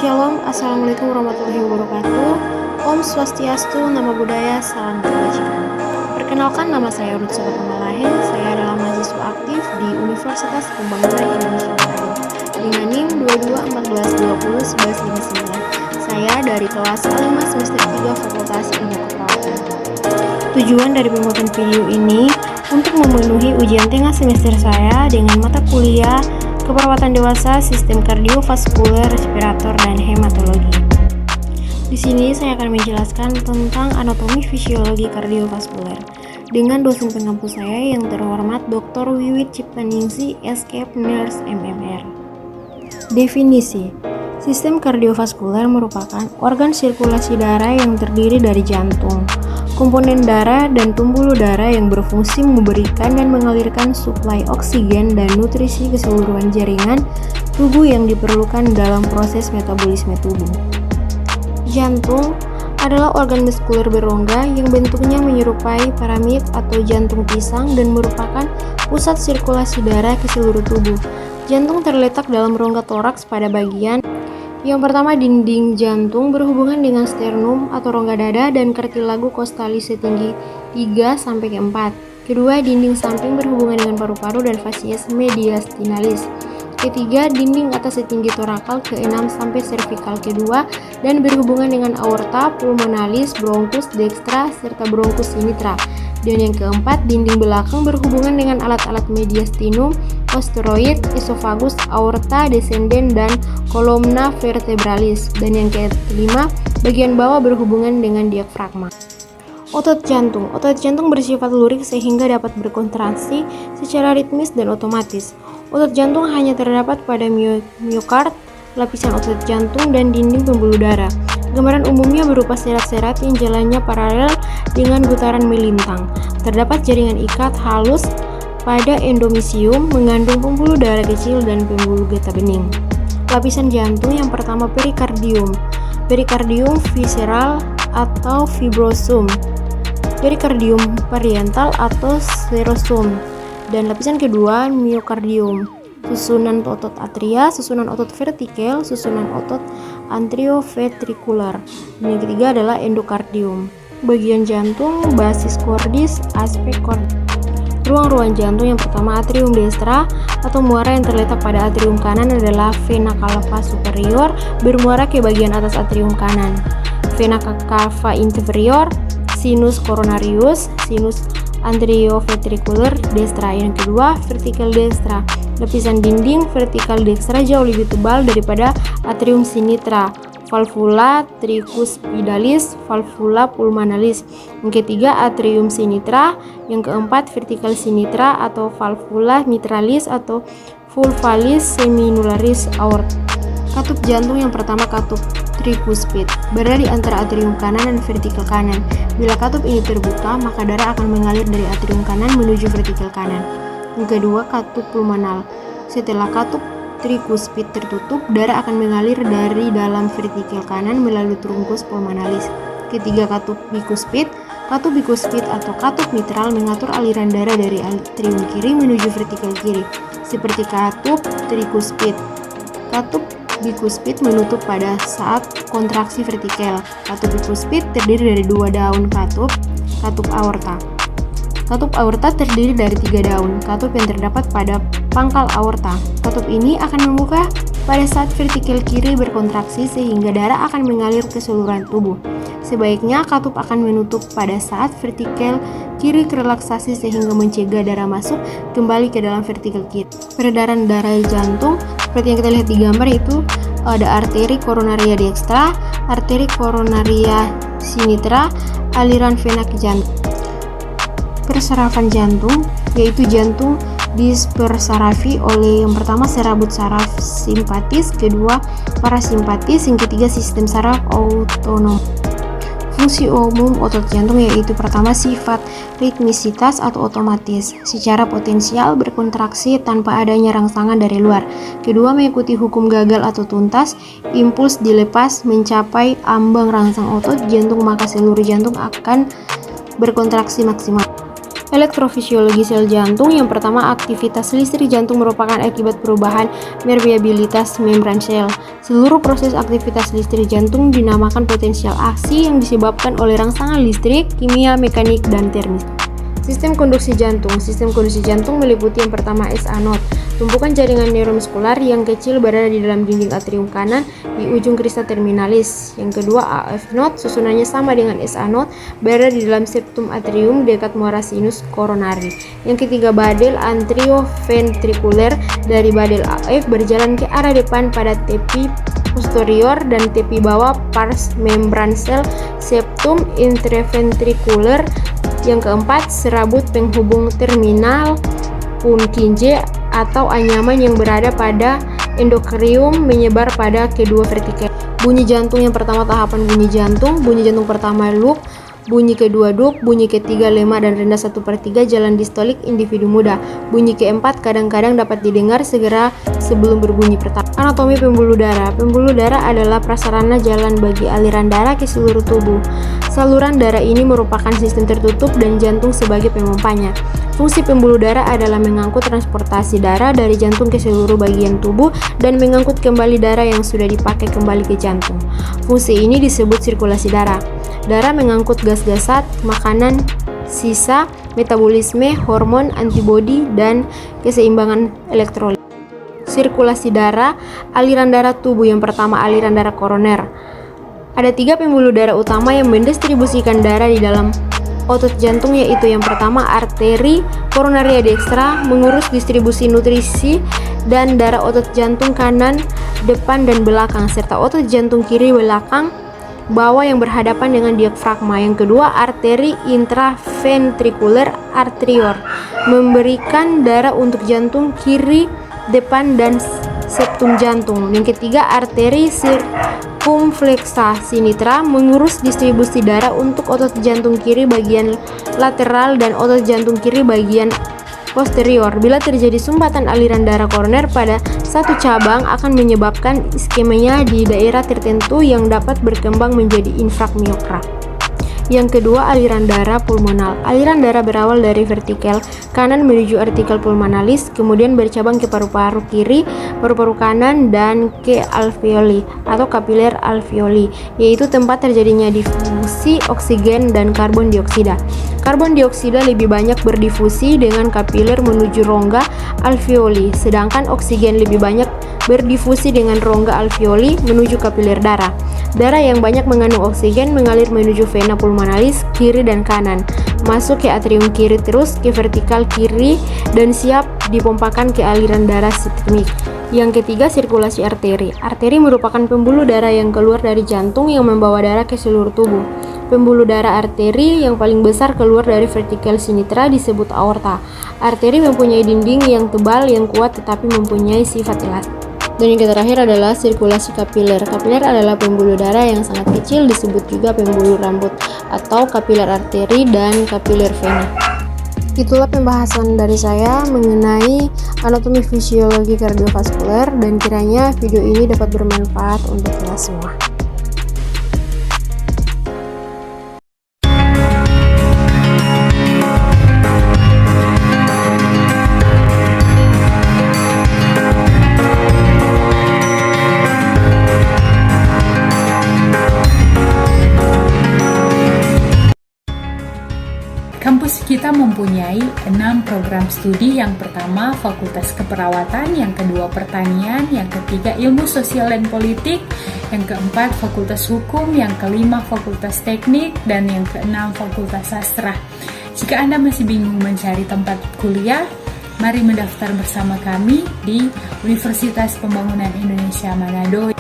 Shalom, Assalamualaikum warahmatullahi wabarakatuh. Om Swastiastu, Namo Buddhaya, Salam Kebajikan. Perkenalkan, nama saya Ruth Sobatamalah. Saya adalah mahasiswa aktif di Universitas Pembangunan Indonesia Bandung dengan NIM 2214201159. Saya dari kelas A5 semester 3 Fakultas Ilmu Keperawatan. Tujuan dari pembuatan video ini untuk memenuhi ujian tengah semester saya dengan mata kuliah Keperawatan Dewasa, Sistem Kardiovaskuler, Respirator, dan Hematologi. Di sini saya akan menjelaskan tentang anatomi fisiologi kardiovaskuler dengan dosen pengampu saya yang terhormat Dr. Wiwit Ciptaningsih, Escape Nurse MMR. Definisi: sistem kardiovaskuler merupakan organ sirkulasi darah yang terdiri dari jantung, komponen darah, dan pembuluh darah yang berfungsi memberikan dan mengalirkan suplai oksigen dan nutrisi ke keseluruhan jaringan tubuh yang diperlukan dalam proses metabolisme tubuh. Jantung adalah organ muskuler berongga yang bentuknya menyerupai piramid atau jantung pisang dan merupakan pusat sirkulasi darah ke seluruh tubuh. Jantung terletak dalam rongga toraks pada bagian yang pertama, dinding jantung berhubungan dengan sternum atau rongga dada dan kartilago costalis setinggi 3-4. Kedua, dinding samping berhubungan dengan paru-paru dan fasies mediastinalis. Ketiga, dinding atas setinggi torakal ke-6 sampai cervical kedua dan berhubungan dengan aorta, pulmonalis, bronkus dextra, serta bronkus sinitra. Dan yang keempat, dinding belakang berhubungan dengan alat-alat mediastinum, osteroid, esophagus, aorta descendens, dan kolumna vertebralis. Dan yang kelima, bagian bawah berhubungan dengan diafragma. Otot jantung. Otot jantung bersifat lurik sehingga dapat berkontraksi secara ritmis dan otomatis. Otot jantung hanya terdapat pada miokard, lapisan otot jantung, dan dinding pembuluh darah. Gambaran umumnya berupa serat-serat yang jalannya paralel dengan getaran melintang. Terdapat jaringan ikat halus pada endomisium mengandung pembuluh darah kecil dan pembuluh getah bening. Lapisan jantung yang pertama perikardium, perikardium visceral atau fibrosum, perikardium parietal atau serosum, dan lapisan kedua miokardium, susunan otot atria, susunan otot vertikel, susunan otot anterioventrikular. Yang ketiga adalah endokardium. Bagian jantung, basis cordis, aspek cordis. Ruang-ruang jantung yang pertama atrium destra atau muara yang terletak pada atrium kanan adalah vena cava superior bermuara ke bagian atas atrium kanan. Vena cava inferior, sinus coronarius, sinus anterioventricular destra. Yang kedua, vertikal destra. Lapisan dinding vertikal destra jauh lebih tebal daripada atrium sinitra. Valvula tricuspidalis, valvula pulmonalis. Yang ketiga, atrium sinitra. Yang keempat, vertikal sinitra atau valvula mitralis atau vulvalis seminularis aorta. Katup jantung yang pertama katup tricuspid berada di antara atrium kanan dan vertikal kanan. Bila katup ini terbuka, maka darah akan mengalir dari atrium kanan menuju vertikal kanan. Yang kedua, katup pulmonal. Setelah katup tricuspid tertutup, darah akan mengalir dari dalam vertikal kanan melalui trunkus pulmonalis. Ketiga, katup bikuspid. Katup bikuspid atau katup mitral mengatur aliran darah dari atrium kiri menuju vertikal kiri, seperti katup tricuspid. Katup bikuspid menutup pada saat kontraksi vertikal. Katup bikuspid terdiri dari dua daun katup aorta. Katup aorta terdiri dari 3 daun katup yang terdapat pada pangkal aorta. Katup ini akan membuka pada saat vertikal kiri berkontraksi sehingga darah akan mengalir ke seluruh tubuh. Sebaiknya katup akan menutup pada saat vertikal kiri relaksasi sehingga mencegah darah masuk kembali ke dalam vertikal kiri. Peredaran darah jantung seperti yang kita lihat di gambar itu ada arteri koronaria dextra, arteri koronaria sinitra, aliran vena ke jantung. Persarafan jantung, yaitu jantung dispersarafi oleh yang pertama serabut saraf simpatis, kedua parasimpatis, yang ketiga sistem saraf autonom. Fungsi umum otot jantung yaitu pertama sifat ritmisitas atau otomatis, secara potensial berkontraksi tanpa adanya rangsangan dari luar. Kedua, mengikuti hukum gagal atau tuntas, impuls dilepas mencapai ambang rangsang otot jantung maka seluruh jantung akan berkontraksi maksimal. Elektrofisiologi sel jantung. Yang pertama, aktivitas listrik jantung merupakan akibat perubahan permeabilitas membran sel. Seluruh proses aktivitas listrik jantung dinamakan potensial aksi yang disebabkan oleh rangsangan listrik, kimia, mekanik, dan termis. Sistem konduksi jantung. Sistem konduksi jantung meliputi yang pertama SA node, tumpukan jaringan neuromuskular yang kecil berada di dalam dinding atrium kanan di ujung crista terminalis. Yang kedua AF node, susunannya sama dengan SA node, berada di dalam septum atrium dekat muara sinus koronari. Yang ketiga badel anterioventrikuler, dari badel AF berjalan ke arah depan pada tepi posterior dan tepi bawah pars membran sel septum interventrikuler. Yang keempat, serabut penghubung terminal Purkinje atau anyaman yang berada pada endokrium menyebar pada kedua vertikel. Bunyi jantung. Yang pertama, tahapan bunyi jantung. Bunyi jantung pertama loop, bunyi kedua dup, bunyi ketiga lemah dan rendah 1/3 jalan distolik individu muda. Bunyi keempat kadang-kadang dapat didengar segera sebelum berbunyi pertama. Anatomi pembuluh darah. Pembuluh darah adalah prasarana jalan bagi aliran darah ke seluruh tubuh. Saluran darah ini merupakan sistem tertutup dan jantung sebagai pemompanya. Fungsi pembuluh darah adalah mengangkut transportasi darah dari jantung ke seluruh bagian tubuh dan mengangkut kembali darah yang sudah dipakai kembali ke jantung. Fungsi ini disebut sirkulasi darah. Darah mengangkut gas-gas zat, makanan, sisa, metabolisme, hormon, antibodi, dan keseimbangan elektrolit. Sirkulasi darah. Aliran darah tubuh. Yang pertama, aliran darah koroner. Ada 3 pembuluh darah utama yang mendistribusikan darah di dalam otot jantung, yaitu yang pertama arteri koronaria dextra mengurus distribusi nutrisi dan darah otot jantung kanan, depan, dan belakang, serta otot jantung kiri belakang bawah yang berhadapan dengan diafragma. Yang kedua, arteri intraventrikuler arterior memberikan darah untuk jantung kiri, depan, dan septum jantung. Yang ketiga, arteri sirkumflexa sinitra mengurus distribusi darah untuk otot jantung kiri bagian lateral dan otot jantung kiri bagian posterior. Bila terjadi sumbatan aliran darah koroner pada satu cabang akan menyebabkan iskemia di daerah tertentu yang dapat berkembang menjadi infark miokard. Yang kedua, aliran darah pulmonal. Aliran darah berawal dari vertikel kanan menuju artikel pulmonalis, kemudian bercabang ke paru-paru kiri, paru-paru kanan, dan ke alveoli atau kapiler alveoli, yaitu tempat terjadinya difusi oksigen dan karbon dioksida. Karbon dioksida lebih banyak berdifusi dengan kapiler menuju rongga alveoli, sedangkan oksigen lebih banyak berdifusi dengan rongga alveoli menuju kapiler darah. Darah yang banyak mengandung oksigen mengalir menuju vena pulmonalis kiri dan kanan, masuk ke atrium kiri terus ke vertikal kiri dan siap dipompakan ke aliran darah sistemik. Yang ketiga, sirkulasi arteri. Arteri merupakan pembuluh darah yang keluar dari jantung yang membawa darah ke seluruh tubuh. Pembuluh darah arteri yang paling besar keluar dari vertikel sinitra disebut aorta. Arteri mempunyai dinding yang tebal yang kuat tetapi mempunyai sifat elastis. Dan yang terakhir adalah sirkulasi kapiler. Kapiler adalah pembuluh darah yang sangat kecil, disebut juga pembuluh rambut atau kapiler arteri dan kapiler vena. Itulah pembahasan dari saya mengenai anatomi fisiologi kardiovaskuler, dan kiranya video ini dapat bermanfaat untuk kita semua. Kampus kita mempunyai 6 program studi. Yang pertama Fakultas Keperawatan, yang kedua Pertanian, yang ketiga Ilmu Sosial dan Politik, yang keempat Fakultas Hukum, yang kelima Fakultas Teknik, dan yang keenam Fakultas Sastra. Jika Anda masih bingung mencari tempat kuliah, mari mendaftar bersama kami di Universitas Pembangunan Indonesia Manado.